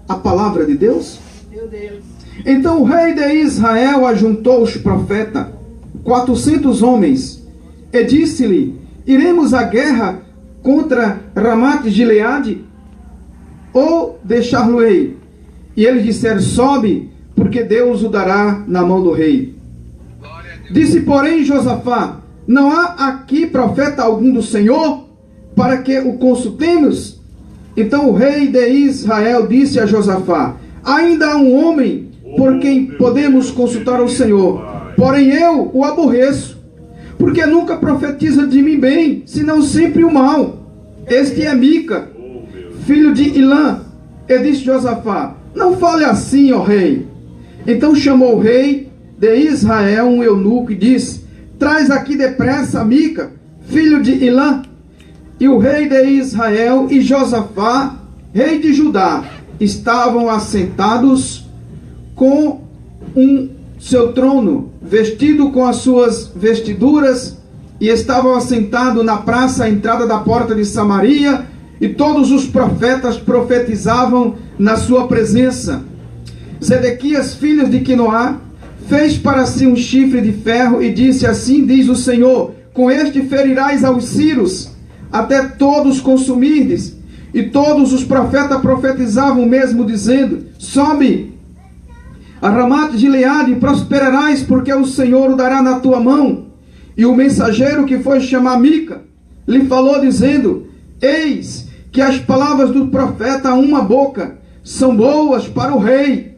a palavra de Deus? Meu Deus. Então o rei de Israel ajuntou os profetas, 400 homens, e disse-lhe: iremos à guerra contra Ramate Gileade, ou deixar-lo-ei? E eles disseram: sobe, porque Deus o dará na mão do rei. Disse, porém, Josafá: não há aqui profeta algum do Senhor, para que o consultemos? Então o rei de Israel disse a Josafá: ainda há um homem por quem podemos consultar o Senhor, porém eu o aborreço, porque nunca profetiza de mim bem, senão sempre o mal. Este é Mica, filho de Ilã. E disse Josafá: não fale assim, ó rei. Então chamou o rei de Israel um eunuco e disse: traz aqui depressa Mica, filho de Ilã. E o rei de Israel e Josafá, rei de Judá, estavam assentados com seu trono, vestido com as suas vestiduras, e estavam assentados na praça à entrada da porta de Samaria, e todos os profetas profetizavam na sua presença. Zedequias, filho de Quinoá, fez para si um chifre de ferro e disse: assim diz o Senhor, com este ferirás aos sírios, até todos consumirdes. E todos os profetas profetizavam mesmo, dizendo: sobe a Ramate Gileade e prosperarás, porque o Senhor o dará na tua mão. E o mensageiro que foi chamar Mica lhe falou, dizendo: eis que as palavras do profeta a uma boca são boas para o rei.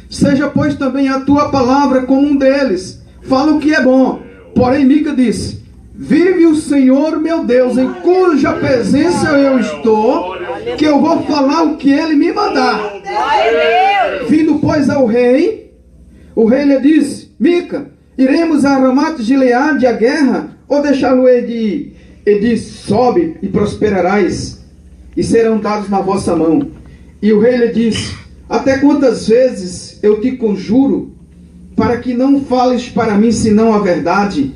Seja, pois, também a tua palavra como um deles. Fala o que é bom. Porém Mica disse: vive o Senhor meu Deus, em cuja presença eu estou, que eu vou falar o que ele me mandar. Vindo, pois, ao rei, o rei lhe disse: Mica, iremos a Ramate Gileade à guerra, ou deixá-lo-ei de ir? E disse: sobe e prosperarás, e serão dados na vossa mão. E o rei lhe disse: até quantas vezes eu te conjuro, para que não fales para mim senão a verdade?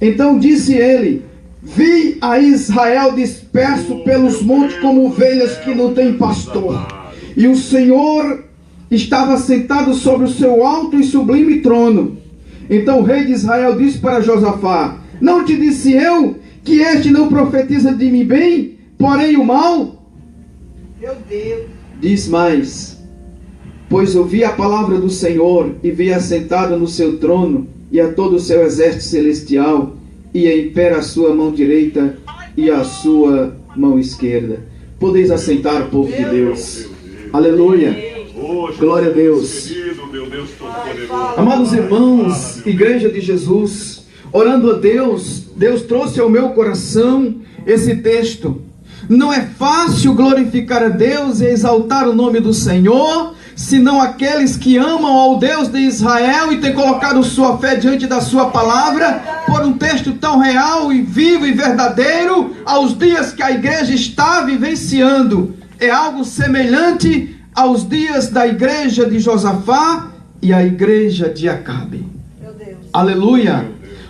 Então disse ele: vi a Israel disperso pelos montes como ovelhas que não têm pastor. E o Senhor estava sentado sobre o seu alto e sublime trono. Então o rei de Israel disse para Josafá: não te disse eu que este não profetiza de mim bem, porém o mal? Meu Deus. Diz mais: pois ouvi a palavra do Senhor, e vi assentado no seu trono, e a todo o seu exército celestial, e em pé a sua mão direita e a sua mão esquerda. Podeis assentar, povo de Deus. Aleluia. Glória a Deus. Amados irmãos, igreja de Jesus, orando a Deus, Deus trouxe ao meu coração esse texto. Não é fácil glorificar a Deus e exaltar o nome do Senhor, senão aqueles que amam ao Deus de Israel e têm colocado sua fé diante da sua palavra, por um texto tão real e vivo e verdadeiro, aos dias que a igreja está vivenciando. É algo semelhante aos dias da igreja de Josafá e a igreja de Acabe. Meu Deus. Aleluia.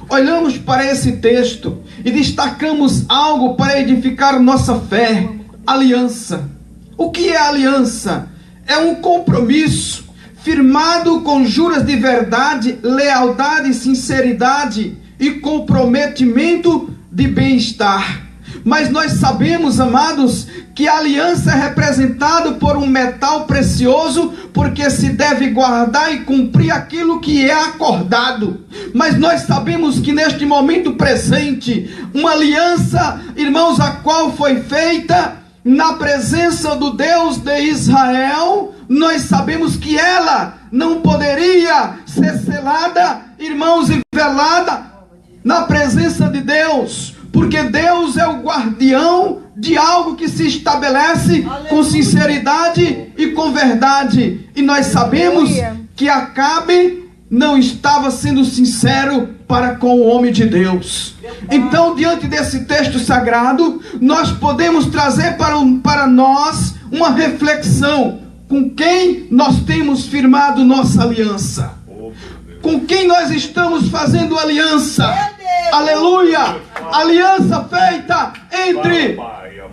Olhamos para esse texto e destacamos algo para edificar nossa fé: aliança. O que é aliança? É um compromisso firmado com juras de verdade, lealdade, sinceridade e comprometimento de bem-estar. Mas nós sabemos, amados, que a aliança é representada por um metal precioso, porque se deve guardar e cumprir aquilo que é acordado. Mas nós sabemos que neste momento presente, uma aliança, irmãos, a qual foi feita na presença do Deus de Israel, nós sabemos que ela não poderia ser selada, irmãos, e velada na presença de Deus, porque Deus é o guardião de algo que se estabelece com sinceridade e com verdade. E nós sabemos que Acabe não estava sendo sincero para com o homem de Deus. Então, diante desse texto sagrado, nós podemos trazer para nós uma reflexão: com quem nós temos firmado nossa aliança? Com quem nós estamos fazendo aliança? Aleluia! Aliança feita entre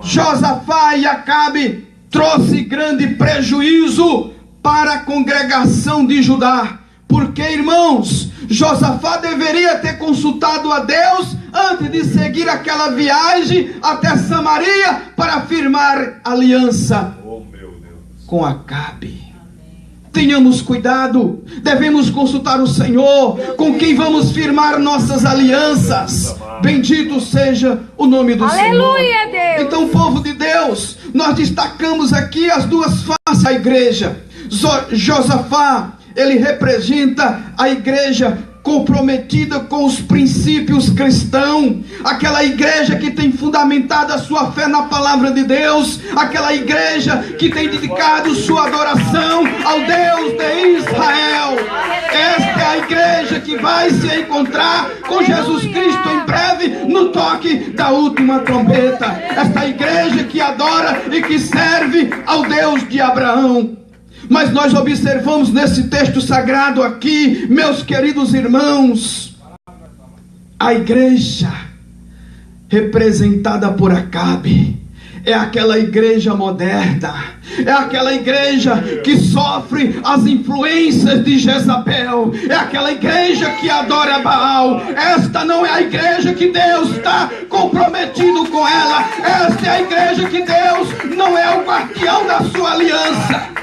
Josafá e Acabe, trouxe grande prejuízo para a congregação de Judá. Porque, irmãos, Josafá deveria ter consultado a Deus antes de seguir aquela viagem até Samaria para firmar aliança com Acabe. Tenhamos cuidado, devemos consultar o Senhor, com quem vamos firmar nossas alianças. Bendito seja o nome do Senhor. Aleluia, Deus. Então, povo de Deus, nós destacamos aqui as duas faces da igreja. Josafá, ele representa a igreja comprometida com os princípios cristãos, aquela igreja que tem fundamentado a sua fé na palavra de Deus, aquela igreja que tem dedicado sua adoração ao Deus de Israel. Esta é a igreja que vai se encontrar com Jesus Cristo em breve, no toque da última trombeta. Esta igreja que adora e que serve ao Deus de Abraão. Mas nós observamos nesse texto sagrado aqui, meus queridos irmãos, a igreja representada por Acabe é aquela igreja moderna, é aquela igreja que sofre as influências de Jezabel, é aquela igreja que adora Baal. Esta não é a igreja que Deus está comprometido com ela. Esta é a igreja que Deus não é o guardião da sua aliança.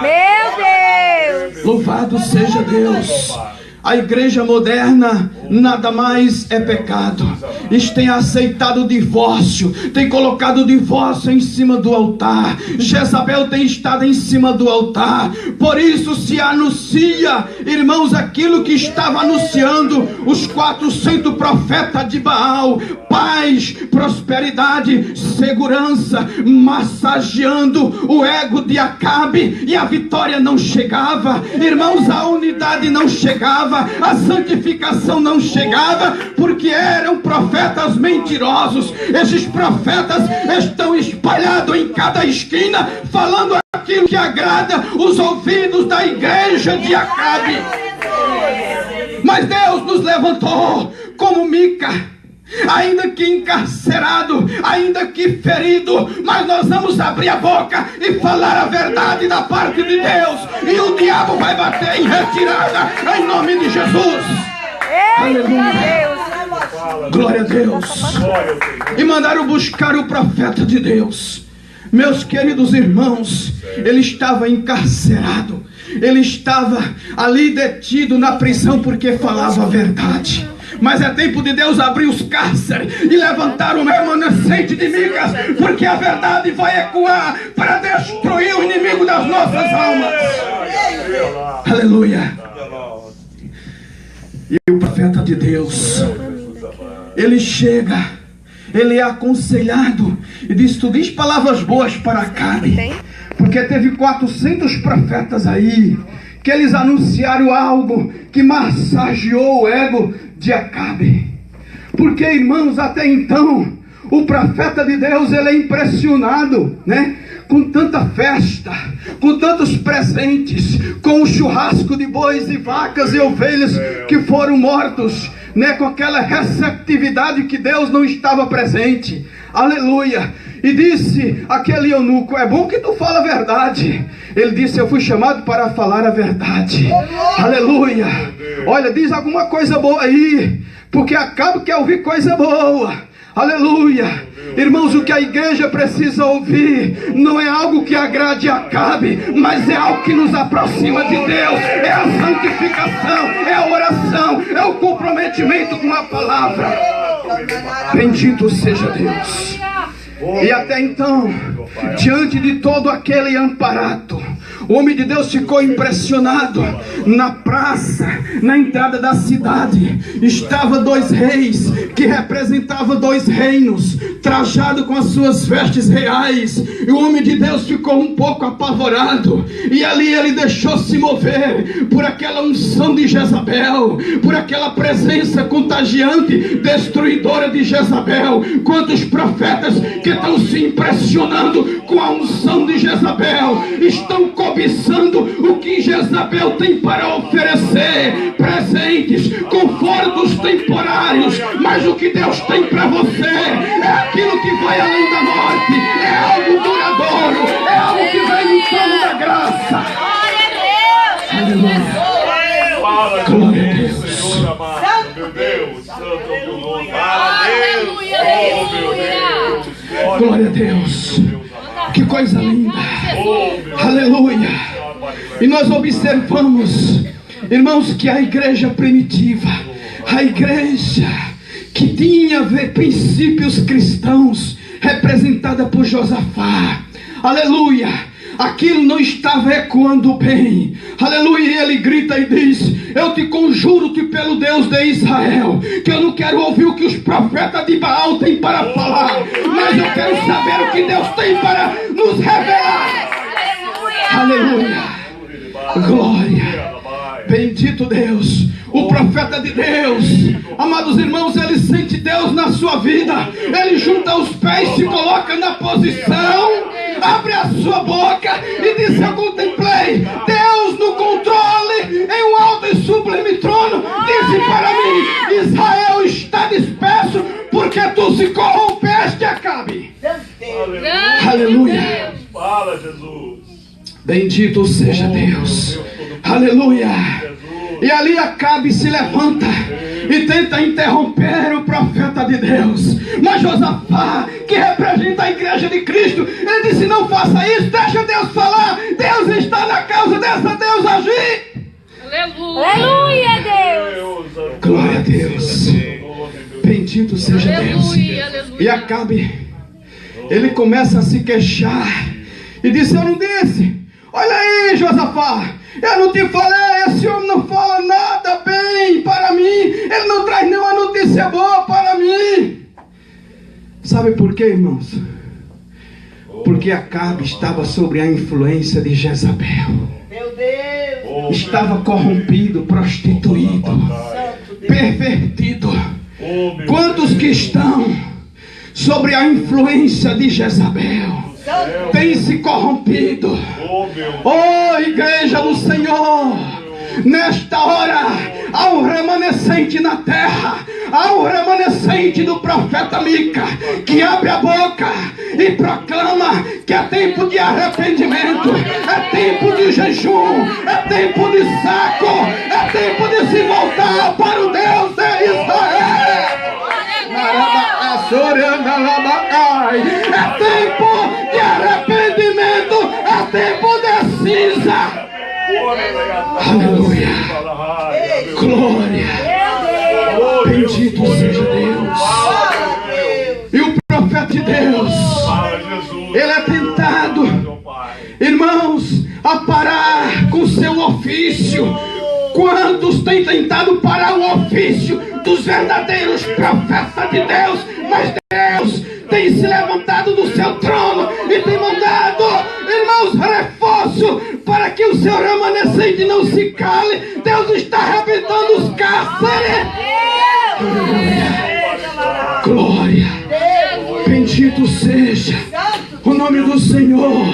Meu Deus! Louvado seja Deus. A igreja moderna nada mais é pecado. Eles têm aceitado o divórcio, tem colocado o divórcio em cima do altar. Jezabel tem estado em cima do altar. Por isso se anuncia, irmãos, aquilo que estava anunciando os 400 profetas de Baal: paz, prosperidade, segurança, massageando o ego de Acabe, e a vitória não chegava. Irmãos, a unidade não chegava, a santificação não chegava, porque eram profetas mentirosos. Esses profetas estão espalhados em cada esquina, falando aquilo que agrada os ouvidos da igreja de Acabe. Mas Deus nos levantou como Mica, ainda que encarcerado, ainda que ferido, mas nós vamos abrir a boca e falar a verdade da parte de Deus, e o diabo vai bater em retirada, em nome de Jesus. Aleluia. Glória a Deus. E mandaram buscar o profeta de Deus. Meus queridos irmãos, ele estava encarcerado, ele estava ali detido na prisão porque falava a verdade. Mas é tempo de Deus abrir os cárceres e levantar o remanescente de Micas, porque a verdade vai ecoar para destruir o inimigo das nossas almas. Aleluia. E o profeta de Deus, ele chega, ele é aconselhado e diz: tu diz palavras boas para Acabe, porque teve 400 profetas aí, que eles anunciaram algo que massageou o ego de Acabe. Porque, irmãos, até então, o profeta de Deus, ele é impressionado, né? Com tanta festa, com tantos presentes, com o churrasco de bois e vacas e ovelhas que foram mortos, né? Com aquela receptividade que Deus não estava presente. Aleluia. E disse aquele eunuco: é bom que tu fala a verdade. Ele disse: eu fui chamado para falar a verdade. Aleluia. Olha, diz alguma coisa boa aí, porque Acabe quer ouvir coisa boa. Aleluia. Irmãos, o que a igreja precisa ouvir não é algo que agrade a Acabe, mas é algo que nos aproxima de Deus. É a santificação, é a oração, é o comprometimento com a palavra. Bendito seja Deus. E até então, diante de todo aquele amparato, o homem de Deus ficou impressionado. Na praça, na entrada da cidade, estavam 2 reis que representavam 2 reinos, trajado com as suas vestes reais. E o homem de Deus ficou um pouco apavorado, e ali ele deixou-se mover por aquela unção de Jezabel, por aquela presença contagiante, destruidora de Jezabel. Quantos profetas que estão se impressionando com a unção de Jezabel estão cobrando cobiçando o que Jezabel tem para oferecer, presentes, confortos temporários, mas o que Deus tem para você é aquilo que vai além da morte, é algo duradouro, é algo que vem no trono da graça. Aleluia. Glória a Deus. Meu Deus, santo, meu nome. Aleluia. Glória a Deus. Que coisa linda. Aleluia. E nós observamos, irmãos, que a igreja primitiva, a igreja que tinha princípios cristãos, representada por Josafá, aleluia, aquilo não estava ecoando bem, aleluia. E ele grita e diz: eu te conjuro-te pelo Deus de Israel, que eu não quero ouvir o que os profetas de Baal têm para falar, mas eu quero saber o que Deus tem para nos revelar. Aleluia, glória, bendito Deus. O profeta de Deus, amados irmãos, ele sente Deus na sua vida, ele junta os pés, se coloca na posição, abre a sua boca e diz: eu contemplei Deus no controle, em um alto e sublime trono. Disse para mim: Israel está disperso, porque tu se corrompeste, Acabe. Aleluia. Fala, Jesus. Bendito seja Deus. Aleluia. E ali Acabe se levanta e tenta interromper o profeta de Deus. Mas Josafá, que representa a igreja de Cristo, ele disse: não faça isso, deixa Deus falar. Deus está na causa dessa, Deus agir. Aleluia, Deus. Glória a Deus. Bendito seja Deus. E Acabe, ele começa a se queixar e disse: eu não disse. Olha aí, Josafá, eu não te falei, esse homem não fala nada bem para mim, ele não traz nenhuma notícia boa para mim. Sabe por quê, irmãos? Porque Acabe estava sob a influência de Jezabel. Meu Deus. Estava corrompido, prostituído, pervertido. Quantos que estão sobre a influência de Jezabel tem se corrompido? Oh, igreja do Senhor, nesta hora há um remanescente na terra, há um remanescente do profeta Mica, que abre a boca e proclama que é tempo de arrependimento, é tempo de jejum, é tempo de saco, é tempo de se voltar para o Deus de Israel. É tempo de arrependimento, é tempo de cinza. Aleluia, glória, bendito seja Deus. E o profeta de Deus, ele é tentado, irmãos, a parar com seu ofício. Quantos têm tentado parar o ofício dos verdadeiros profetas de Deus? Mas Deus tem se levantado do seu trono e tem mandado, irmãos, reforço para que o seu remanescente não se cale. Deus está arrebentando os cárceres. Glória, bendito seja o nome do Senhor.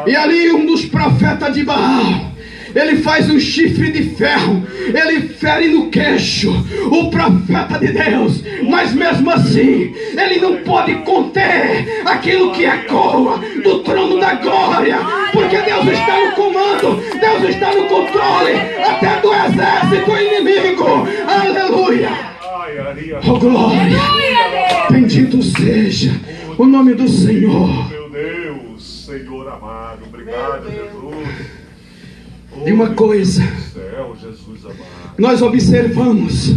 E ali um dos profetas de Baal, ele faz um chifre de ferro, ele fere no queixo o profeta de Deus, mas mesmo assim ele não pode conter aquilo que ecoa do trono da glória, porque Deus está no comando, Deus está no controle até do exército inimigo. Aleluia, oh glória, bendito seja o nome do Senhor. Meu Deus, Senhor amado, obrigado, Jesus. E uma coisa, nós observamos,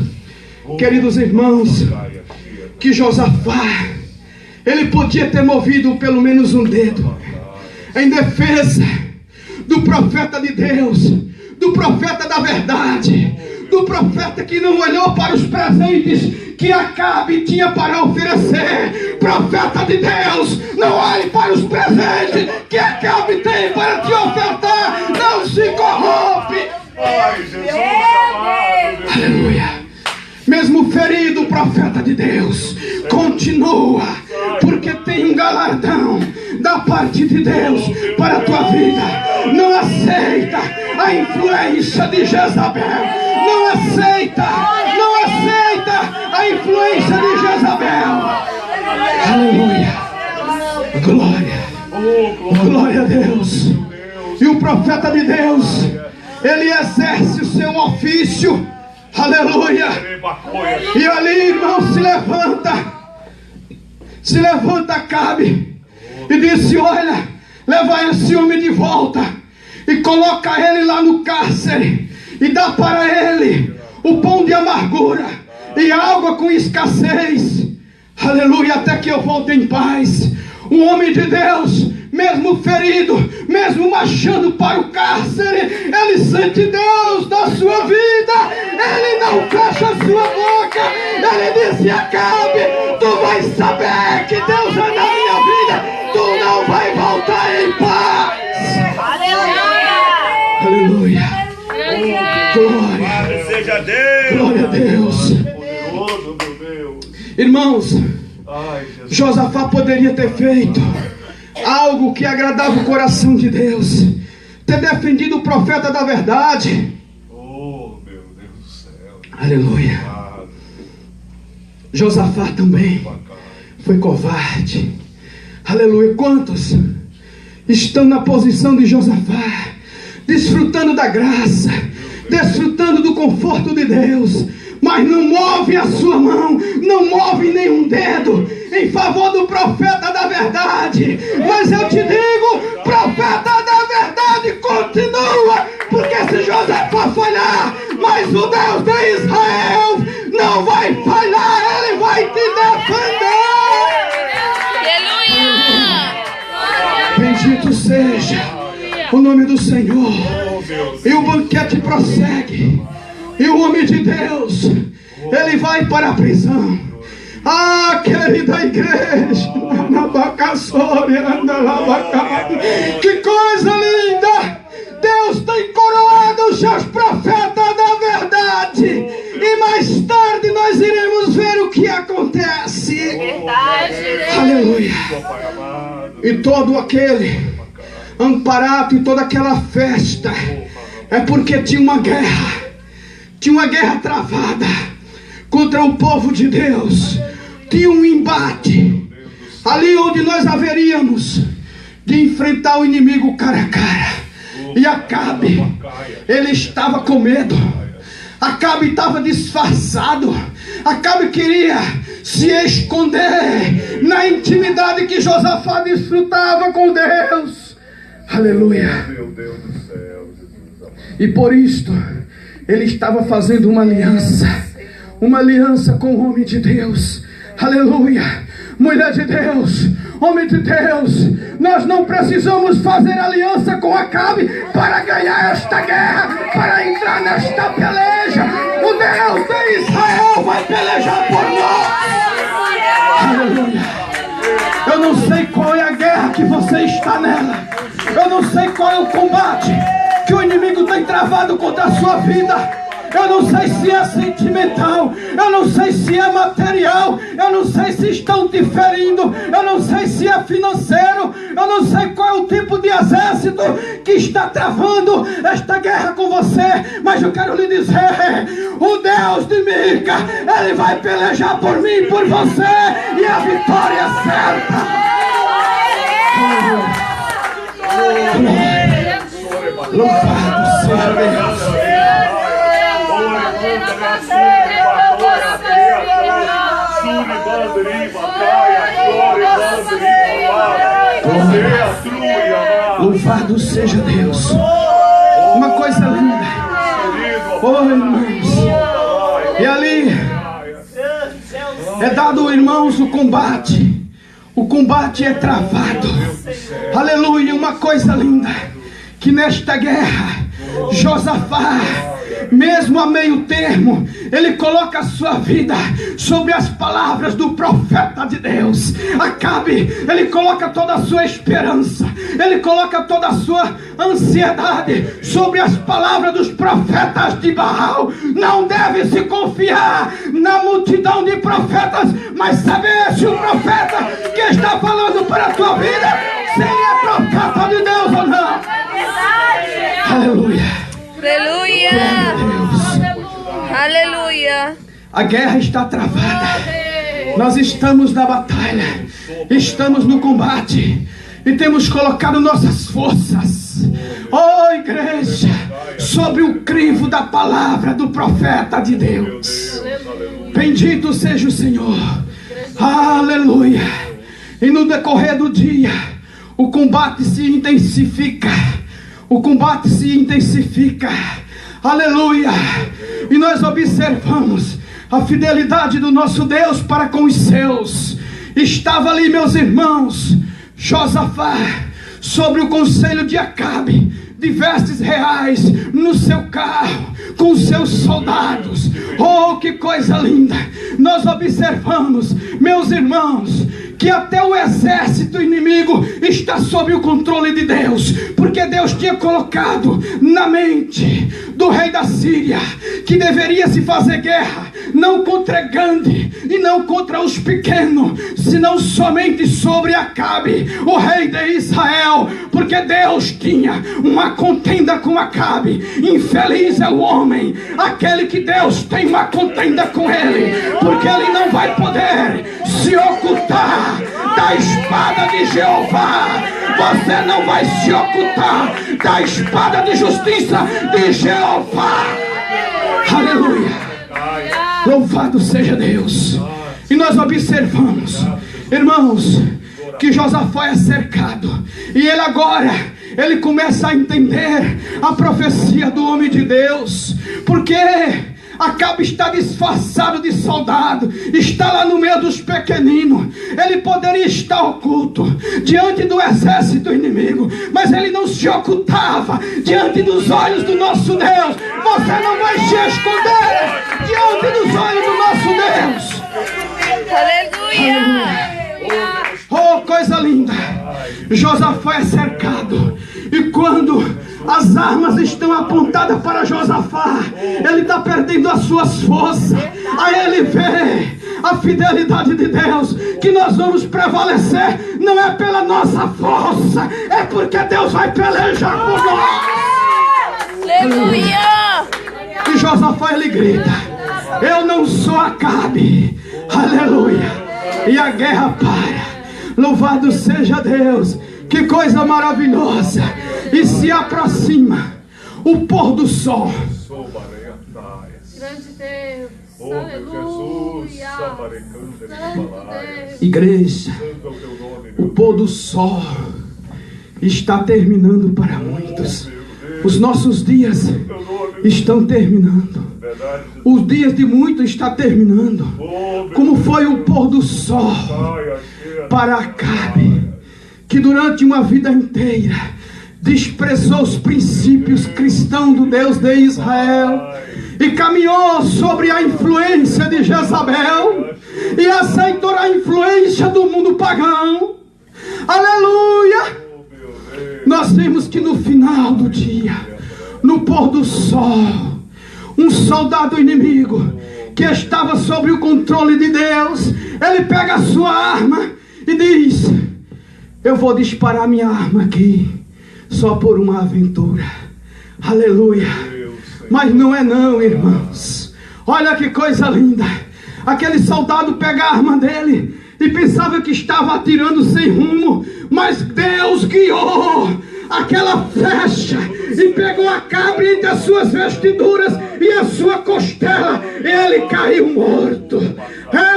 queridos irmãos, que Josafá, ele podia ter movido pelo menos um dedo em defesa do profeta de Deus, do profeta da verdade, do profeta que não olhou para os presentes que Acabe tinha para oferecer. Profeta de Deus, não olhe para os presentes que Acabe tem para te ofertar. Não se corrompe. Ai, Jesus amado. Aleluia. Mesmo ferido, o profeta de Deus continua, porque tem um galardão da parte de Deus para a tua vida. Não aceita a influência de Jezabel. Não aceita a influência de Jezabel. Aleluia. Glória a Deus. E o profeta de Deus, ele exerce o seu ofício. Aleluia. E ali, irmão, se levanta Acabe e disse: olha, leva esse homem de volta e coloca ele lá no cárcere e dá para ele o pão de amargura e água com escassez. Aleluia, até que eu volte em paz. O homem de Deus, mesmo ferido, mesmo marchando para o cárcere, ele sente Deus na sua vida. Ele não fecha a sua boca. Ele disse: Acabe, tu vais saber que Deus é na minha vida. Tu não vai voltar em paz. Aleluia. Glória seja Deus. Glória a Deus. Poderoso, meu Deus. Irmãos, Josafá poderia ter feito algo que agradava o coração de Deus, ter defendido o profeta da verdade. Oh, meu Deus do céu. Aleluia. Josafá também foi covarde. Aleluia. Quantos estão na posição de Josafá, desfrutando da graça, desfrutando do conforto de Deus, mas não move a sua mão, não move nenhum dedo em favor do profeta da verdade? Mas eu te digo, profeta da verdade continua, porque se Josafá falhar, mas o Deus de Israel não vai falhar, ele vai te defender. Bendito seja o nome do Senhor. E o banquete prossegue. E o homem de Deus, ele vai para a prisão. Ah, querida igreja, que coisa linda! Deus tem coroado os seus profetas da verdade. E mais tarde nós iremos ver o que acontece. Verdade. Aleluia. E todo aquele amparato e toda aquela festa é porque tinha uma guerra. Tinha uma guerra travada contra o povo de Deus. Tinha um embate ali onde nós haveríamos de enfrentar o inimigo cara a cara. E Acabe, ele estava com medo. Acabe estava disfarçado. Acabe queria se esconder na intimidade que Josafá desfrutava com Deus. Aleluia. Meu Deus do céu, Jesus. E por isto ele estava fazendo uma aliança com o homem de Deus. Aleluia. Mulher de Deus, homem de Deus, nós não precisamos fazer aliança com Acabe para ganhar esta guerra, para entrar nesta peleja. O Deus de Israel vai pelejar por nós. Aleluia. Eu não sei qual é a guerra que você está nela. Eu não sei qual é o combate que o inimigo tem travado contra a sua vida. Eu não sei se é sentimental, eu não sei se é material, eu não sei se estão te ferindo, eu não sei se é financeiro, eu não sei qual é o tipo de exército que está travando esta guerra com você, mas eu quero lhe dizer, o Deus de Mica, ele vai pelejar por mim e por você, e a vitória é certa. Louvado seja Deus. Louvado seja Deus. Uma coisa linda. Oh, irmãos. E ali é dado, irmãos, o combate. O combate é travado. Aleluia. Uma coisa linda, que nesta guerra Josafá, mesmo a meio termo, ele coloca a sua vida sobre as palavras do profeta de Deus. Acabe, ele coloca toda a sua esperança, ele coloca toda a sua ansiedade sobre as palavras dos profetas de Baal. Não deve se confiar na multidão de profetas, mas saber se o profeta que está falando para a tua vida, se ele é profeta de Deus ou não. A guerra está travada. Nós estamos na batalha. Estamos no combate. E temos colocado nossas forças, oh igreja, sobre o crivo da palavra do profeta de Deus. Bendito seja o Senhor. Aleluia. E no decorrer do dia, o combate se intensifica. O combate se intensifica. Aleluia. E nós observamos a fidelidade do nosso Deus para com os seus. Estava ali, meus irmãos, Josafá, sobre o conselho de Acabe, de vestes reais, no seu carro, com seus soldados. Oh, que coisa linda! Nós observamos, meus irmãos, que até o exército inimigo está sob o controle de Deus, porque Deus tinha colocado na mente do rei da Síria que deveria se fazer guerra não contra Gande e não contra os pequenos, senão somente sobre Acabe, o rei de Israel, porque Deus tinha uma contenda com Acabe. Infeliz é o homem, aquele que Deus tem uma contenda com ele, porque ele não vai poder se ocultar da espada de Jeová. Você não vai se ocultar da espada de justiça de Jeová. Aleluia. Louvado seja Deus. E nós observamos, irmãos, que Josafá é cercado. E ele agora, ele começa a entender a profecia do homem de Deus. Porque Acabe está disfarçado de soldado, está lá no meio dos pequeninos. Ele poderia estar oculto diante do exército inimigo, mas ele não se ocultava diante dos olhos do nosso Deus. Você não vai se esconder diante dos olhos do nosso Deus. Aleluia! Oh, coisa linda! Josafá é cercado, e quando as armas estão apontadas para Josafá, ele está perdendo as suas forças. Aí ele vê a fidelidade de Deus, que nós vamos prevalecer, não é pela nossa força, é porque Deus vai pelejar por nós. Aleluia! E Josafá, ele grita: eu não sou Acabe. Aleluia. E a guerra para. Louvado seja Deus. Que coisa maravilhosa. E se aproxima o pôr do sol. Grande Deus. Oh, meu Jesus, Igreja, o pôr do sol está terminando para muitos. Os nossos dias estão terminando. Os dias de muitos estão terminando. Como foi o pôr do sol para Acabe, que durante uma vida inteira desprezou os princípios cristãos do Deus de Israel e caminhou sobre a influência de Jezabel e aceitou a influência do mundo pagão. Aleluia! Nós vimos que no final do dia, no pôr do sol, um soldado inimigo que estava sob o controle de Deus, ele pega a sua arma e diz: eu vou disparar minha arma aqui só por uma aventura. Aleluia. Mas não é não, irmãos. Olha que coisa linda. Aquele soldado pega a arma dele e pensava que estava atirando sem rumo, mas Deus guiou aquela flecha e pegou Acabe entre as suas vestiduras e a sua costela, e ele caiu morto.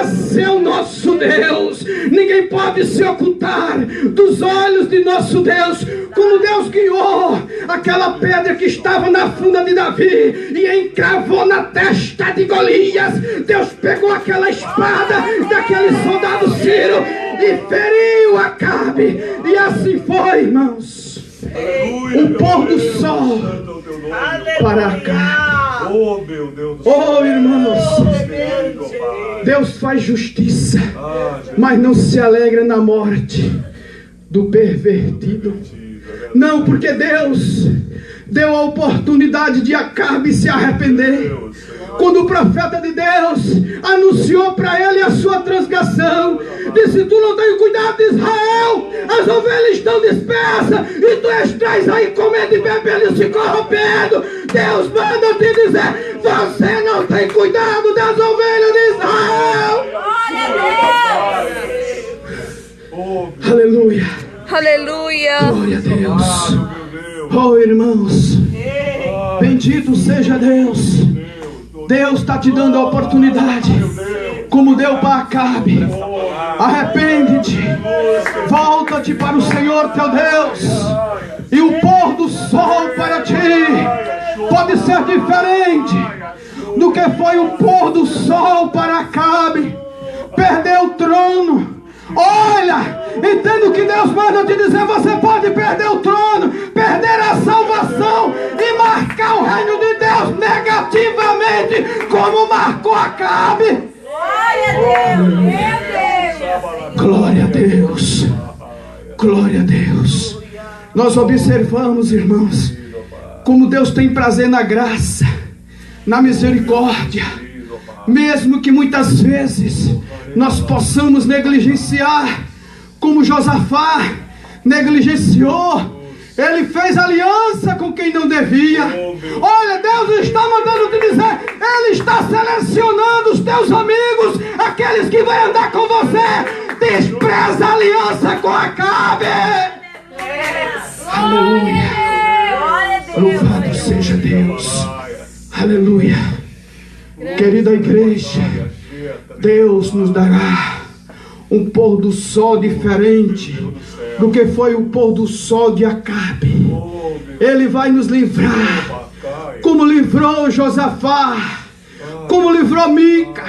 Esse é o nosso Deus. Ninguém pode se ocultar dos olhos de nosso Deus. Como Deus guiou aquela pedra que estava na funda de Davi e encravou na testa de Golias, Deus pegou aquela espada daquele soldado sírio e feriu Acabe. E assim foi, irmãos. O pôr do sol para Acabe. Oh, meu Deus. Oh, irmãos, Deus faz justiça, mas não se alegra na morte do pervertido. Não, porque Deus deu a oportunidade de Acabe se arrepender. Quando o profeta de Deus anunciou para ele a sua transgressão, disse: tu não tens cuidado de Israel, as ovelhas estão dispersas e tu estás aí comendo e bebendo e se corrompendo. Deus manda te dizer: você não tem cuidado das ovelhas de Aleluia. Glória a Deus. Meu Deus. Oh, irmãos, bendito seja Deus. Deus está te dando a oportunidade, como deu para Acabe. Arrepende-te, volta-te para o Senhor teu Deus, e o pôr do sol para ti pode ser diferente do que foi o pôr do sol para Acabe. Perdeu o trono. Olha, entenda o que Deus manda te dizer. Você pode perder o trono, perder a salvação e marcar o reino de Deus negativamente, como marcou Acabe. Glória a Deus. Glória a Deus. Nós observamos, irmãos, como Deus tem prazer na graça, na misericórdia, mesmo que muitas vezes nós possamos negligenciar, como Josafá negligenciou. Ele fez aliança com quem não devia. Olha, Deus está mandando te dizer, Ele está selecionando os teus amigos, aqueles que vão andar com você. Despreza a aliança com Acabe. Aleluia. Louvado seja Deus. Aleluia. Querida igreja, Deus nos dará um pôr do sol diferente do que foi o pôr do sol de Acabe. Ele vai nos livrar, como livrou Josafá, como livrou Mica.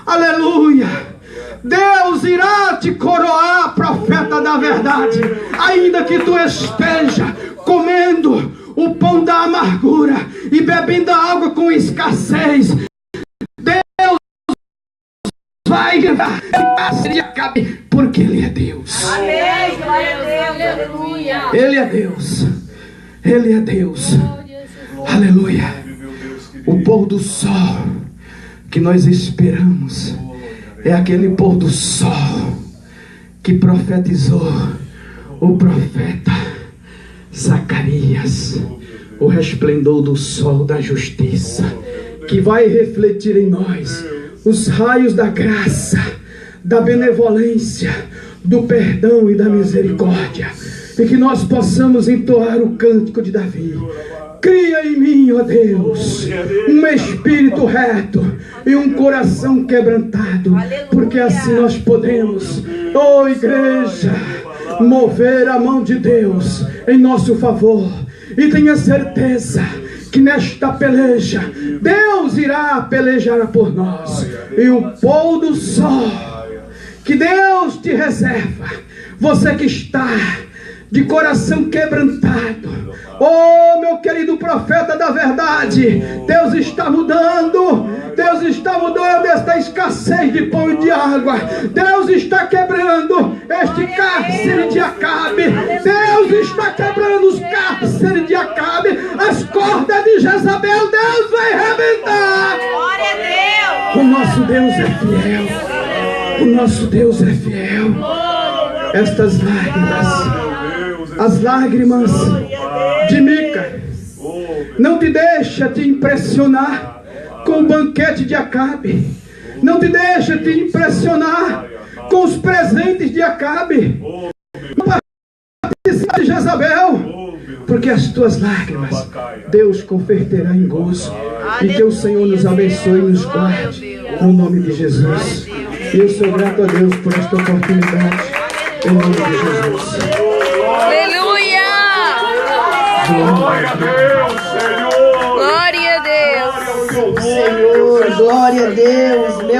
Aleluia. Deus irá te coroar, profeta da verdade, ainda que tu esteja comendo o pão da amargura e bebendo a água com escassez. Deus vai levar de Acabe, porque Ele é Deus. Amém. Glória a Deus. Aleluia. Ele é Deus. Ele é Deus. Aleluia. O pôr do sol que nós esperamos é aquele pôr do sol que profetizou o profeta Zacarias, o resplendor do sol da justiça, que vai refletir em nós os raios da graça, da benevolência, do perdão e da misericórdia, e que nós possamos entoar o cântico de Davi: cria em mim, ó Deus, um espírito reto e um coração quebrantado, porque assim nós podemos, ó igreja, mover a mão de Deus em nosso favor. E tenha certeza que nesta peleja Deus irá pelejar por nós. E o pôr do sol que Deus te reserva, você que está de coração quebrantado, oh meu querido profeta da verdade, Deus está mudando. Deus está mudando esta escassez de pão e de água. Deus está quebrando este cárcere de Acabe. Deus está quebrando os cárceres de Acabe, as cordas de Jezabel. Deus vai arrebentar. Glória a Deus. O nosso Deus é fiel. O nosso Deus é fiel. Estas lágrimas, as lágrimas de Mica, não te deixa te impressionar com o banquete de Acabe. Não te deixa te impressionar com os presentes de Acabe. Não participa de Jezabel, porque as tuas lágrimas Deus converterá em gozo. E que o Senhor nos abençoe e nos guarde, no nome de Jesus. E eu sou grato a Deus por esta oportunidade, em nome de Jesus. Aleluia. Glória a Deus, Senhor. Glória a Deus. Senhor, Glória a Deus, meu